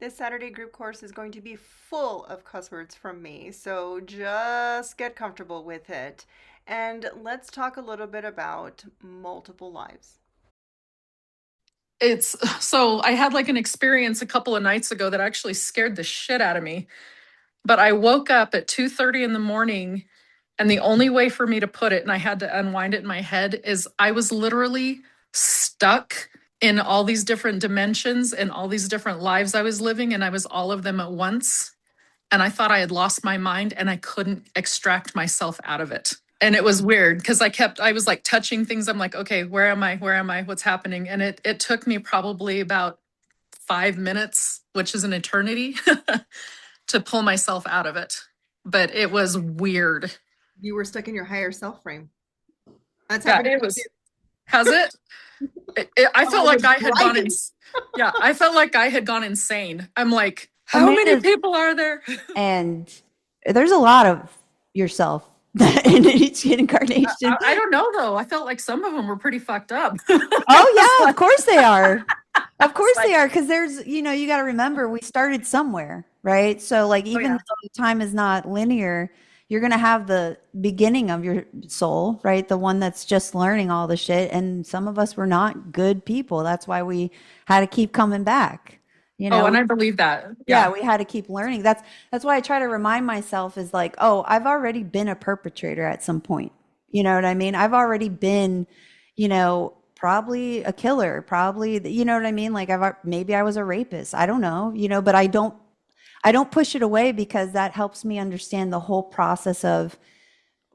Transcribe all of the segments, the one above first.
This Saturday group course is going to be full of cuss words from me, so just get comfortable with it. And let's talk a little bit about multiple lives. It's so I had like an experience a couple of nights ago that actually scared the shit out of me. But I woke up at 2:30 in the morning, and the only way for me to put it, and I had to unwind it in my head, is I was literally stuck in all these different dimensions and all these different lives I was living, and I was all of them at once. And I thought I had lost my mind and I couldn't extract myself out of it. And it was weird because I was like touching things. I'm like, okay, where am I? Where am I? What's happening? And it took me probably about 5 minutes, which is an eternity, to pull myself out of it. But it was weird. You were stuck in your higher self frame. That's Yeah, happened to it me was. Has it? I while I felt like was I had gone in. driving. Yeah, I felt like I had gone insane. I'm like, how many Amanda, people are there? and there's a lot of yourself in each incarnation. I don't know though. I felt like some of them were pretty fucked up. Oh It's yeah, of like, course they are. Of it's course they like, are, because there's, you got to remember we started somewhere, right? So like oh even yeah. though time is not linear, you're gonna have the beginning of your soul, right? The one that's just learning all the shit. And some of us were not good people. That's why we had to keep coming back. You Oh, know, and I believe that. Yeah, Yeah. we had to keep learning. That's why I try to remind myself is like, oh, I've already been a perpetrator at some point. You know what I mean? I've already been, probably a killer, probably, you know what I mean? Like maybe I was a rapist. I don't know, but I don't push it away because that helps me understand the whole process of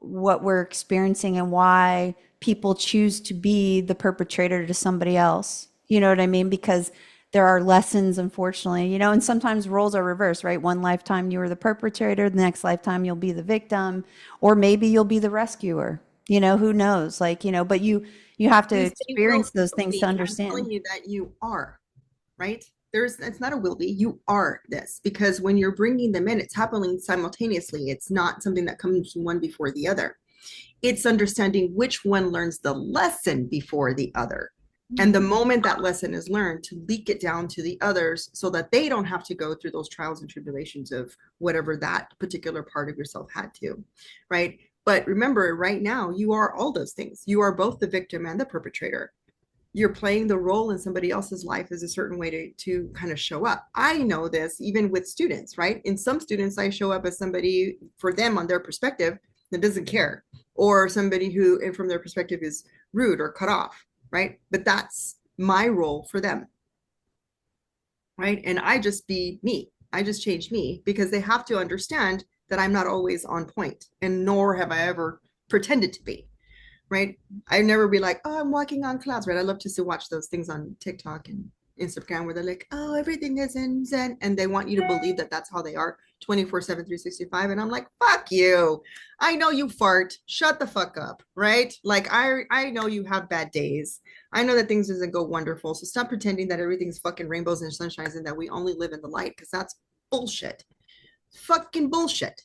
what we're experiencing and why people choose to be the perpetrator to somebody else. You know what I mean? Because there are lessons, unfortunately, and sometimes roles are reversed, right? One lifetime you were the perpetrator, the next lifetime you'll be the victim, or maybe you'll be the rescuer. Who knows? Like, but you have to You say will experience those things be, to and I'm understand. telling you that you are, right? It's not a will be, you are this because when you're bringing them in, it's happening simultaneously. It's not something that comes one before the other. It's understanding which one learns the lesson before the other. And the moment that lesson is learned, to leak it down to the others so that they don't have to go through those trials and tribulations of whatever that particular part of yourself had to, right? But remember, right now, you are all those things. You are both the victim and the perpetrator. You're playing the role in somebody else's life as a certain way to kind of show up. I know this even with students, right? In some students, I show up as somebody for them on their perspective that doesn't care, or somebody who, and from their perspective, is rude or cut off, right? But that's my role for them, right? And I just be me. I just change me because they have to understand that I'm not always on point, and nor have I ever pretended to be, right? I never be like, oh, I'm walking on clouds, right? I love to watch those things on TikTok and Instagram where they're like, oh, everything is in Zen. And they want you to believe that that's how they are 24/7, 365. And I'm like, fuck you. I know you fart. Shut the fuck up, right? Like, I know you have bad days. I know that things doesn't go wonderful. So stop pretending that everything's fucking rainbows and sunshines and that we only live in the light because that's bullshit. Fucking bullshit.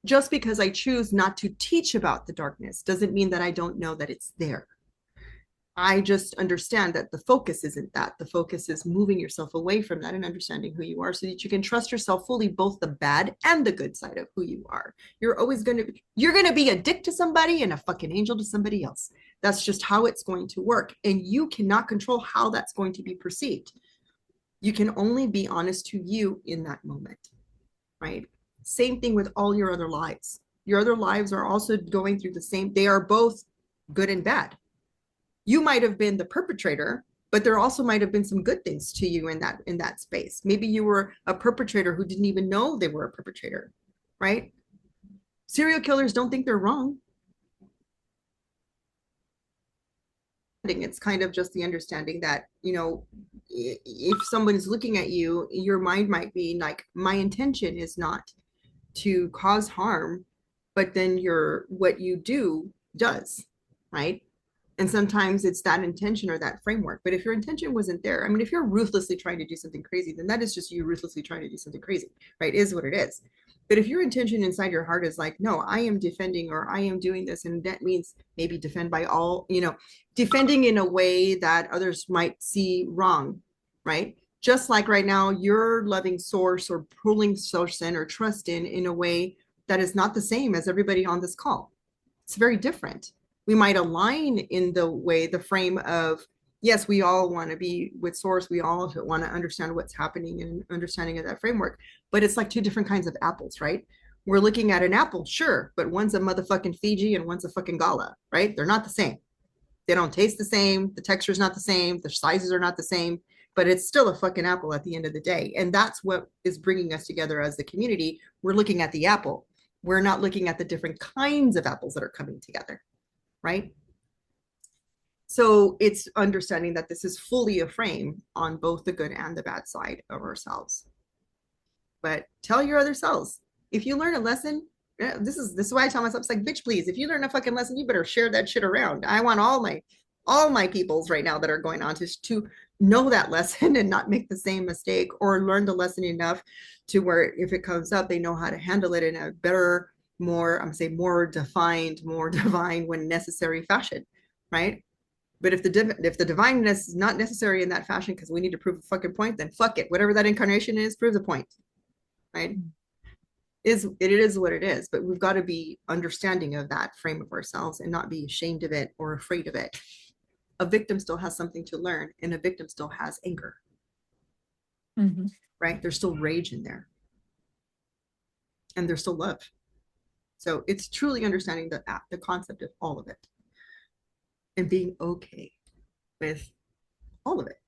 Just because I choose not to teach about the darkness doesn't mean that I don't know that it's there. I just understand that the focus isn't that. The focus is moving yourself away from that and understanding who you are so that you can trust yourself fully, both the bad and the good side of who you are. You're going to be a dick to somebody and a fucking angel to somebody else. That's just how it's going to work. And you cannot control how that's going to be perceived. You can only be honest to you in that moment, right? Same thing with all your other lives. Your other lives are also going through the same, they are both good and bad. You might have been the perpetrator, but there also might have been some good things to you in that space. Maybe you were a perpetrator who didn't even know they were a perpetrator, right? Serial killers don't think they're wrong. It's kind of just the understanding that, if someone is looking at you, your mind might be like, my intention is not to cause harm, but then what you do does, right? And sometimes it's that intention or that framework. But if your intention wasn't there, I mean, if you're ruthlessly trying to do something crazy, then that is just you ruthlessly trying to do something crazy, right? Is what it is. But if your intention inside your heart is like, no, I am defending or I am doing this, and that means maybe defend by all, defending in a way that others might see wrong, right? Just like right now, you're loving source or pulling source in or trust in a way that is not the same as everybody on this call. It's very different. We might align in the way, the frame of, yes, we all want to be with source. We all want to understand what's happening and understanding of that framework. But it's like two different kinds of apples, right? We're looking at an apple, sure, but one's a motherfucking Fiji and one's a fucking Gala, right? They're not the same. They don't taste the same. The texture is not the same. The sizes are not the same, but it's still a fucking apple at the end of the day. And that's what is bringing us together as the community. We're looking at the apple. We're not looking at the different kinds of apples that are coming together, right? So it's understanding that this is fully a frame on both the good and the bad side of ourselves. But tell your other selves, if you learn a lesson, this is why I tell myself, it's like, bitch, please, if you learn a fucking lesson, you better share that shit around. I want all my peoples right now that are going on to know that lesson and not make the same mistake, or learn the lesson enough to where if it comes up, they know how to handle it in a better, more, I'm saying more defined, more divine when necessary fashion, right? But if the divineness is not necessary in that fashion because we need to prove a fucking point, then fuck it. Whatever that incarnation is, proves a point, right? It is what it is, but we've got to be understanding of that frame of ourselves and not be ashamed of it or afraid of it. A victim still has something to learn, and a victim still has anger, right? There's still rage in there, and there's still love. So it's truly understanding the concept of all of it and being okay with all of it.